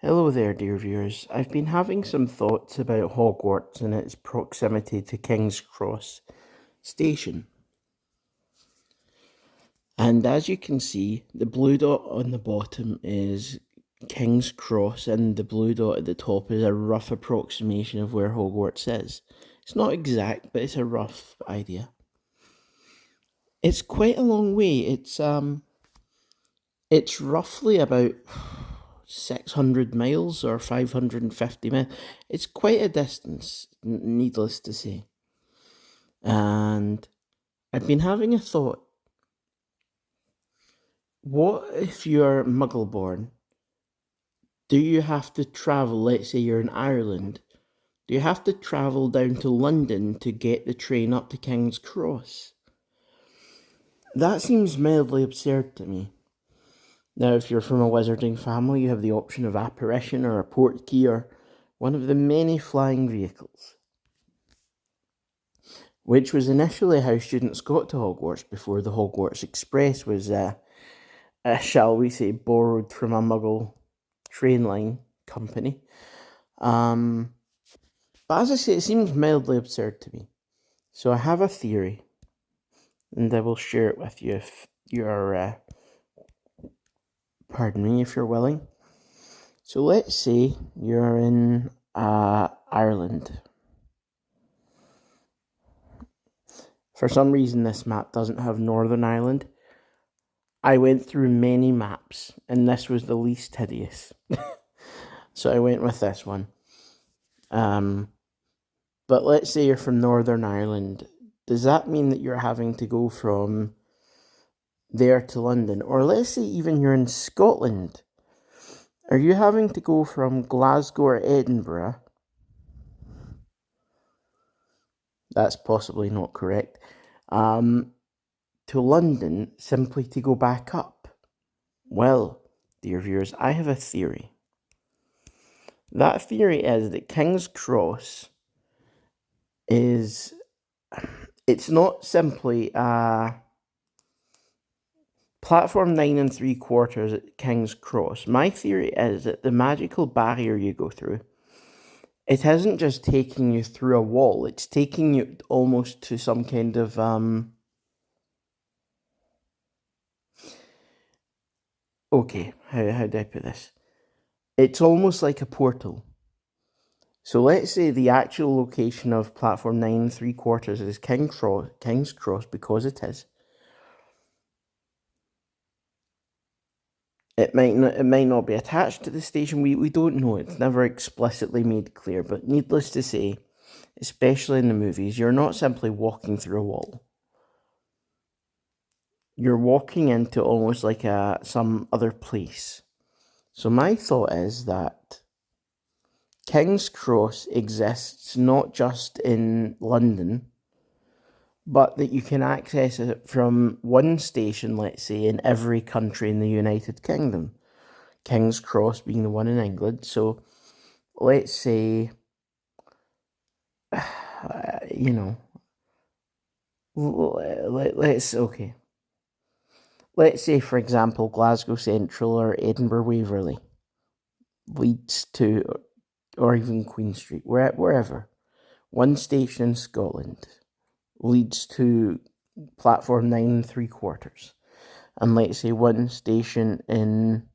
Hello there, dear viewers. I've been having some thoughts about Hogwarts and its proximity to King's Cross station. And as you can see, the blue dot on the bottom is King's Cross, and the blue dot at the top is a rough approximation of where Hogwarts is. It's not exact, but it's a rough idea. It's quite a long way. It's roughly about 600 miles or 550 miles. It's quite a distance, needless to say. And I've been having a thought. What if you're Muggle born? Do you have to travel, let's say you're in Ireland, do you have to travel down to London to get the train up to King's Cross? That seems mildly absurd to me. Now, if you're from a wizarding family, you have the option of apparition or a portkey or one of the many flying vehicles, which was initially how students got to Hogwarts before the Hogwartsexpress was, shall we say, borrowed from a Muggle train line company. But as I say, it seems mildly absurd to me. So I have a theory, and I will share it with you if you're, if you're willing. So let's say you're in Ireland. For some reason, this map doesn't have Northern Ireland. I went through many maps, and this was the least hideous. So I went with this one. But let's say you're from Northern Ireland. Does that mean that you're having to go from there to London? Or let's say even you're in Scotland. Are you having to go from Glasgow or Edinburgh? That's possibly not correct. To London simply to go back up? Well, dear viewers, I have a theory. That theory is that King's Cross it's not simply platform 9 3/4 at King's Cross. My theory is that the magical barrier you go through, it isn't just taking you through a wall, it's taking you almost to some kind of okay, how do I put this? It's almost like a portal. So let's say the actual location of platform 9 3/4 is King's Cross, because it is. It might not be attached to the station. We don't know. It's never explicitly made clear. But needless to say, especially in the movies, you're not simply walking through a wall. You're walking into almost like some other place. So my thought is that King's Cross exists not just in London, but that you can access it from one station, let's say, in every country in the United Kingdom. King's Cross being the one in England. So let's say, let's say, for example, Glasgow Central or Edinburgh Waverley leads to, or even Queen Street, wherever. One station in Scotland leads to platform 9 3/4. And let's say one station in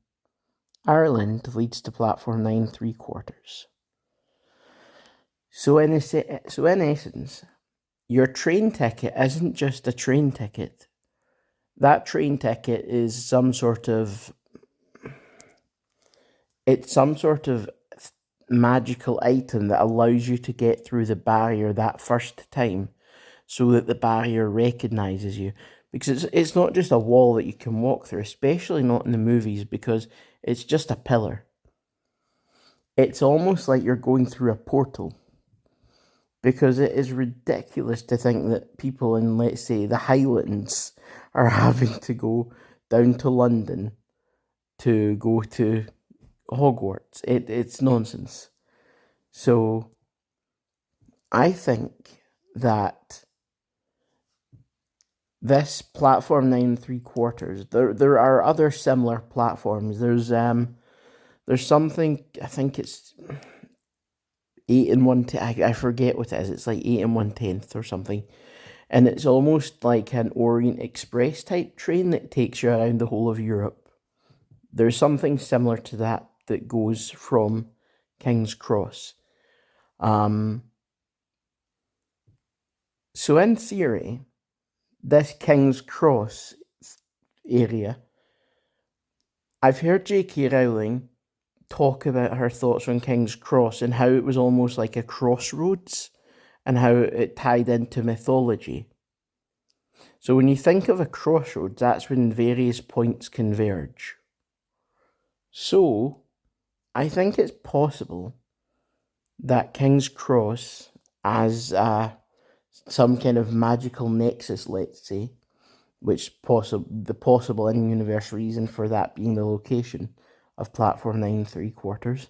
Ireland leads to platform 9 3/4. So in essence, your train ticket isn't just a train ticket. That train ticket is some sort of magical item that allows you to get through the barrier that first time, so that the barrier recognizes you. Because it's not just a wall that you can walk through, especially not in the movies, because it's just a pillar. It's almost like you're going through a portal. Because it is ridiculous to think that people in, let's say, the Highlands are having to go down to London to go to Hogwarts. It's nonsense. So I think that this platform 9 3/4, there are other similar platforms. There's There's something, I think it's 8 and 1/10. I forget what it is. It's like 8 and 1/10 or something. And it's almost like an Orient Express type train that takes you around the whole of Europe. There's something similar to that that goes from King's Cross. So in theory, this King's Cross area, I've heard J.K. Rowling talk about her thoughts on King's Cross and how it was almost like a crossroads and how it tied into mythology. So when you think of a crossroads, that's when various points converge. So I think it's possible that King's Cross, as some kind of magical nexus, let's say, which the possible in-universe reason for that being the location of platform 9 3/4,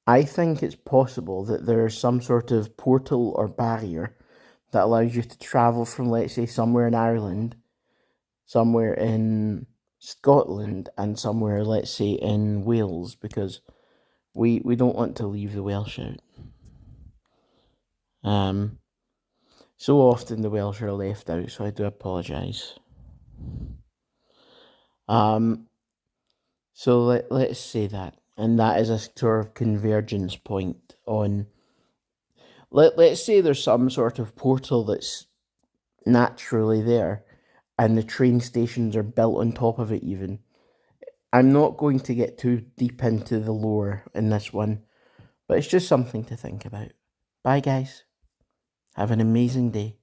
I think it's possible that there's some sort of portal or barrier that allows you to travel from, let's say, somewhere in Ireland, somewhere in Scotland, and somewhere, let's say, in Wales, because we don't want to leave the Welsh out. So often the Welsh are left out, so I do apologise. So let's say that, and that is a sort of convergence point on. Let's say there's some sort of portal that's naturally there, and the train stations are built on top of it even. I'm not going to get too deep into the lore in this one, but it's just something to think about. Bye, guys. Have an amazing day.